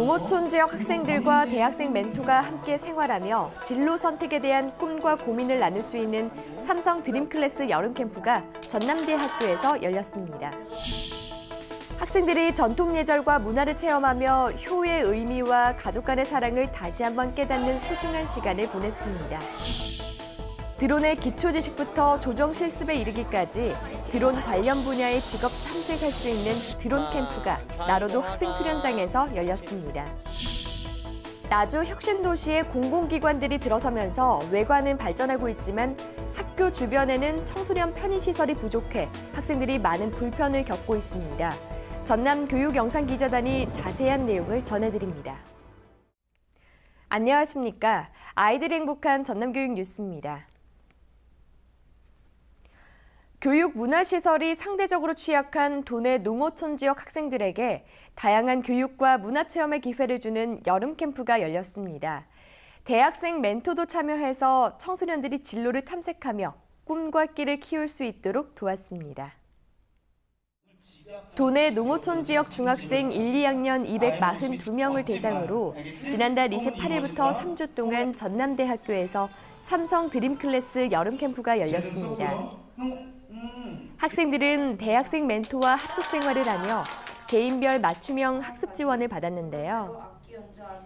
농어촌 지역 학생들과 대학생 멘토가 함께 생활하며 진로 선택에 대한 꿈과 고민을 나눌 수 있는 삼성 드림클래스 여름 캠프가 전남대학교에서 열렸습니다. 학생들이 전통 예절과 문화를 체험하며 효의 의미와 가족 간의 사랑을 다시 한번 깨닫는 소중한 시간을 보냈습니다. 드론의 기초 지식부터 조정 실습에 이르기까지 드론 관련 분야의 직업 탐색할 수 있는 드론 캠프가 나로도 학생 수련장에서 열렸습니다. 나주 혁신도시의 공공기관들이 들어서면서 외관은 발전하고 있지만 학교 주변에는 청소년 편의시설이 부족해 학생들이 많은 불편을 겪고 있습니다. 전남교육영상기자단이 자세한 내용을 전해드립니다. 안녕하십니까. 아이들이 행복한 전남교육 뉴스입니다. 교육 문화시설이 상대적으로 취약한 도내 농어촌 지역 학생들에게 다양한 교육과 문화체험의 기회를 주는 여름 캠프가 열렸습니다. 대학생 멘토도 참여해서 청소년들이 진로를 탐색하며 꿈과 끼를 키울 수 있도록 도왔습니다. 도내 농어촌 지역 중학생 1, 2학년 242명을 대상으로 지난달 28일부터 3주 동안 전남대학교에서 삼성 드림클래스 여름 캠프가 열렸습니다. 학생들은 대학생 멘토와 학습 생활을 하며 개인별 맞춤형 학습 지원을 받았는데요.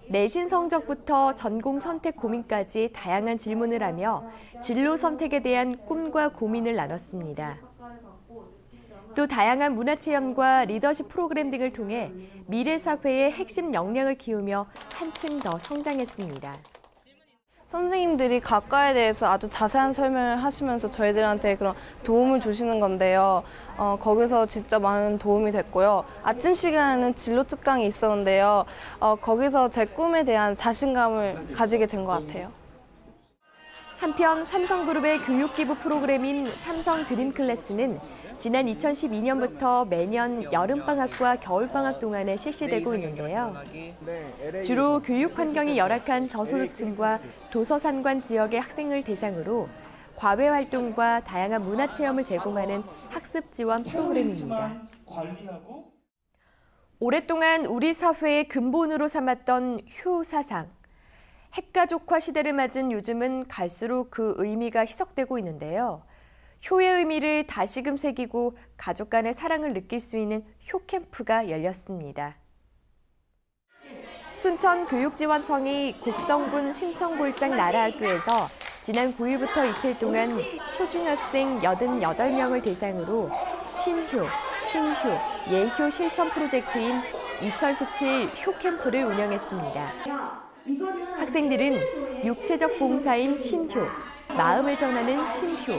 내신 성적부터 전공 선택 고민까지 다양한 질문을 하며 진로 선택에 대한 꿈과 고민을 나눴습니다. 또 다양한 문화체험과 리더십 프로그램 등을 통해 미래 사회의 핵심 역량을 키우며 한층 더 성장했습니다. 선생님들이 가과에 대해서 아주 자세한 설명을 하시면서 저희들한테 그런 도움을 주시는 건데요. 거기서 진짜 많은 도움이 됐고요. 아침 시간에는 진로 특강이 있었는데요. 거기서 제 꿈에 대한 자신감을 가지게 된 것 같아요. 한편 삼성그룹의 교육기부 프로그램인 삼성 드림클래스는 지난 2012년부터 매년 여름방학과 겨울방학 동안에 실시되고 있는데요. 주로 교육 환경이 열악한 저소득층과 도서산관 지역의 학생을 대상으로 과외 활동과 다양한 문화체험을 제공하는 학습 지원 프로그램입니다. 오랫동안 우리 사회의 근본으로 삼았던 효사상. 핵가족화 시대를 맞은 요즘은 갈수록 그 의미가 희석되고 있는데요. 효의 의미를 다시금 새기고 가족 간의 사랑을 느낄 수 있는 효캠프가 열렸습니다. 순천교육지원청이 곡성군 신청골장 나라학교에서 지난 9일부터 이틀 동안 초중학생 88명을 대상으로 신효, 싱효, 예효 실천 프로젝트인 2017 효캠프를 운영했습니다. 학생들은 육체적 봉사인 신효, 마음을 전하는 신효,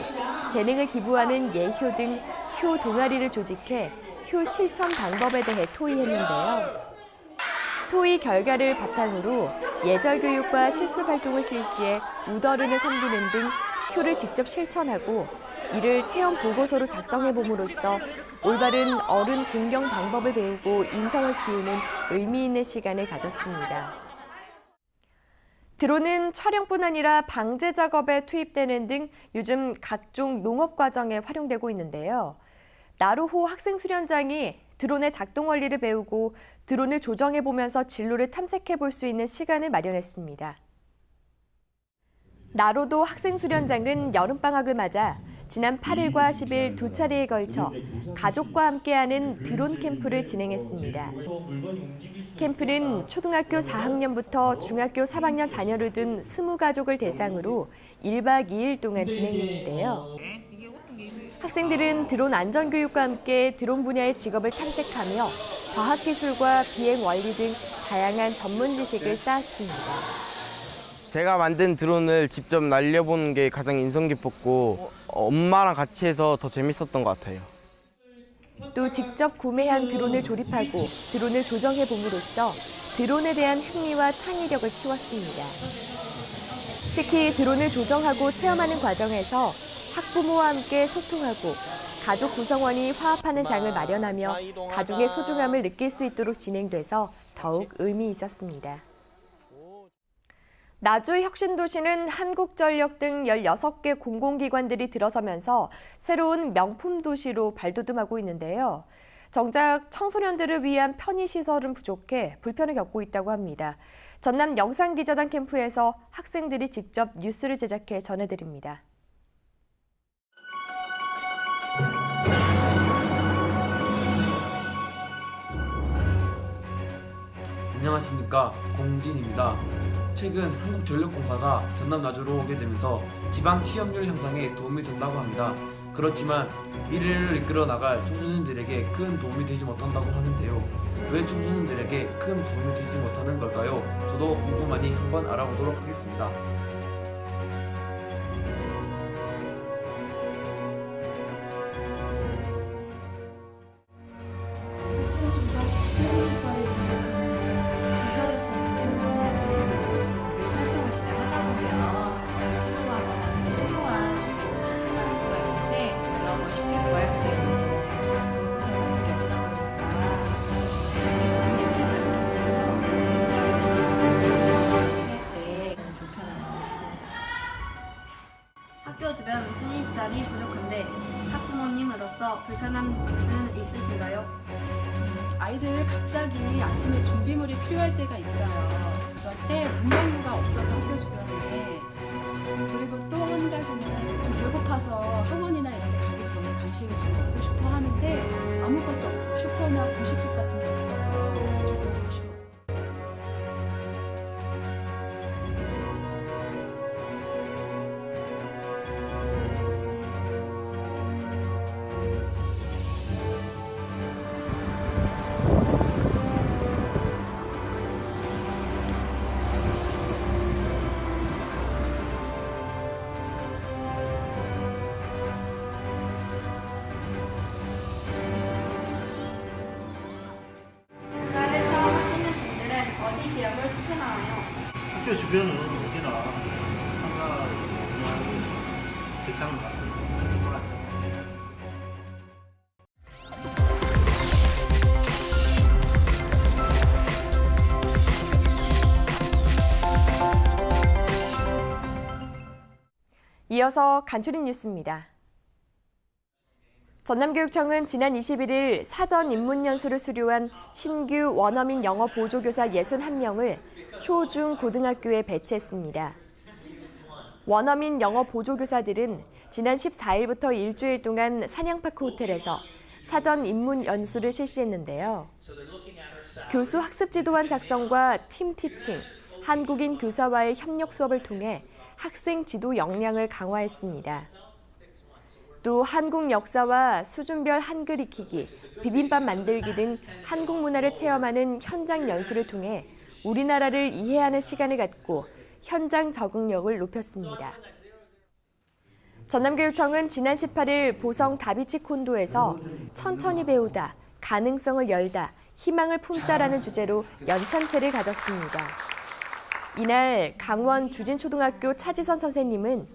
재능을 기부하는 예효 등 효 동아리를 조직해 효 실천 방법에 대해 토의했는데요. 토의 결과를 바탕으로 예절 교육과 실습 활동을 실시해 우더른을 섬기는 등 효를 직접 실천하고 이를 체험 보고서로 작성해 봄으로써 올바른 어른 공경 방법을 배우고 인성을 키우는 의미 있는 시간을 가졌습니다. 드론은 촬영뿐 아니라 방제 작업에 투입되는 등 요즘 각종 농업 과정에 활용되고 있는데요. 나루호 학생 수련장이 드론의 작동 원리를 배우고 드론을 조정해보면서 진로를 탐색해볼 수 있는 시간을 마련했습니다. 나로도 학생 수련장은 여름방학을 맞아 지난 8일과 10일 두 차례에 걸쳐 가족과 함께하는 드론 캠프를 진행했습니다. 캠프는 초등학교 4학년부터 중학교 3학년 자녀를 둔 20가족을 대상으로 1박 2일 동안 진행했는데요. 학생들은 드론 안전교육과 함께 드론 분야의 직업을 탐색하며 과학기술과 비행 원리 등 다양한 전문 지식을 쌓았습니다. 제가 만든 드론을 직접 날려보는 게 가장 인상 깊었고 엄마랑 같이 해서 더 재밌었던 것 같아요. 또 직접 구매한 드론을 조립하고 드론을 조정해 봄으로써 드론에 대한 흥미와 창의력을 키웠습니다. 특히 드론을 조정하고 체험하는 과정에서 학부모와 함께 소통하고 가족 구성원이 화합하는 장을 마련하며 가족의 소중함을 느낄 수 있도록 진행돼서 더욱 의미 있었습니다. 나주 혁신도시는 한국전력 등 16개 공공기관들이 들어서면서 새로운 명품 도시로 발돋움하고 있는데요. 정작 청소년들을 위한 편의시설은 부족해 불편을 겪고 있다고 합니다. 전남 영상기자단 캠프에서 학생들이 직접 뉴스를 제작해 전해드립니다. 안녕하십니까, 공진입니다. 최근 한국전력공사가 전남 나주로 오게 되면서 지방 취업률 향상에 도움이 된다고 합니다. 그렇지만 미래를 이끌어 나갈 청소년들에게 큰 도움이 되지 못한다고 하는데요. 왜 청소년들에게 큰 도움이 되지 못하는 걸까요? 저도 궁금하니 한번 알아보도록 하겠습니다. 학교 주변 편의시설이 부족한데 학부모님으로서 불편함은 있으신가요? 아이들 갑자기 아침에 준비물이 필요할 때가 있어요. 그럴 때 문방구가 없어서 학교 주변에. 그리고 또 한 가지는 좀 배고파서 학원이나 이런 데 가기 전에 간식을 좀 먹고 싶어 하는데 아무것도 없어. 슈퍼나 분식집 같은 게 없어서 조금 아쉬워요. 휴가를 처음 하시는 분들은 어디 지역을 추천하나요? 학교 주변은 어디나 상가에서 운영하는 괜찮은 것 같아요. 이어서 간추린 뉴스입니다. 전남교육청은 지난 21일 사전 입문연수를 수료한 신규 원어민 영어 보조교사 61명을 초, 중, 고등학교에 배치했습니다. 원어민 영어 보조교사들은 지난 14일부터 일주일 동안 산양파크 호텔에서 사전 입문 연수를 실시했는데요. 교수 학습 지도안 작성과 팀 티칭, 한국인 교사와의 협력 수업을 통해 학생 지도 역량을 강화했습니다. 또 한국 역사와 수준별 한글 익히기, 비빔밥 만들기 등 한국 문화를 체험하는 현장 연수를 통해 우리나라를 이해하는 시간을 갖고 현장 적응력을 높였습니다. 전남교육청은 지난 18일 보성 다비치 콘도에서 천천히 배우다, 가능성을 열다, 희망을 품다라는 주제로 연찬회를 가졌습니다. 이날 강원 주진초등학교 차지선 선생님은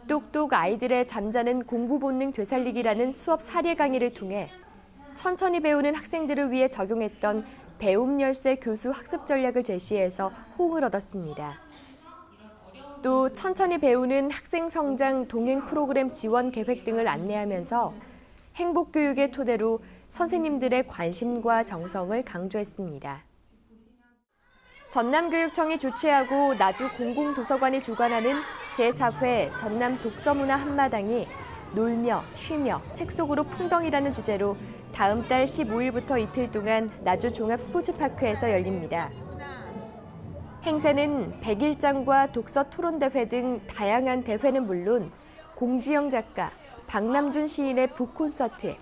똑똑 아이들의 잠자는 공부 본능 되살리기라는 수업 사례 강의를 통해 천천히 배우는 학생들을 위해 적용했던 배움 열쇠 교수 학습 전략을 제시해서 호응을 얻었습니다. 또 천천히 배우는 학생 성장 동행 프로그램 지원 계획 등을 안내하면서 행복 교육의 토대로 선생님들의 관심과 정성을 강조했습니다. 전남교육청이 주최하고 나주 공공도서관이 주관하는 제4회 전남 독서문화 한마당이 놀며 쉬며 책 속으로 풍덩이라는 주제로 다음 달 15일부터 이틀 동안 나주 종합스포츠파크에서 열립니다. 행사는 백일장과 독서 토론대회 등 다양한 대회는 물론 공지영 작가, 박남준 시인의 북콘서트,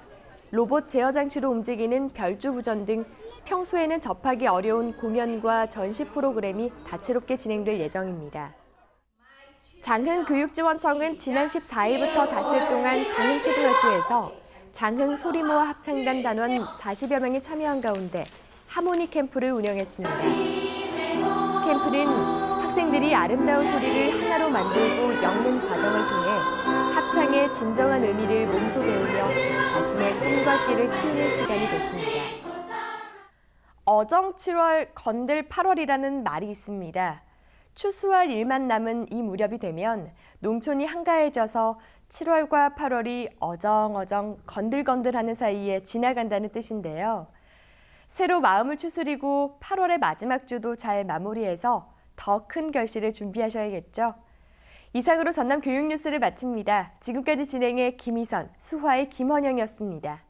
로봇 제어 장치로 움직이는 별주부전 등 평소에는 접하기 어려운 공연과 전시 프로그램이 다채롭게 진행될 예정입니다. 장흥교육지원청은 지난 14일부터 닷새 동안 장흥초등학교에서 장흥 소리모아 합창단 단원 40여 명이 참여한 가운데 하모니 캠프를 운영했습니다. 캠프는 학생들이 아름다운 소리를 하나로 만들고 엮는 과정을 통해 합창의 진정한 의미를 몸소 배우며 자신의 꿈과 끼를 키우는 시간이 됐습니다. 어정 7월, 건들 8월이라는 말이 있습니다. 추수할 일만 남은 이 무렵이 되면 농촌이 한가해져서 7월과 8월이 어정어정 건들건들하는 사이에 지나간다는 뜻인데요. 새로 마음을 추스리고 8월의 마지막 주도 잘 마무리해서 더 큰 결실을 준비하셔야겠죠. 이상으로 전남 교육뉴스를 마칩니다. 지금까지 진행해 김희선, 수화의 김원영이었습니다.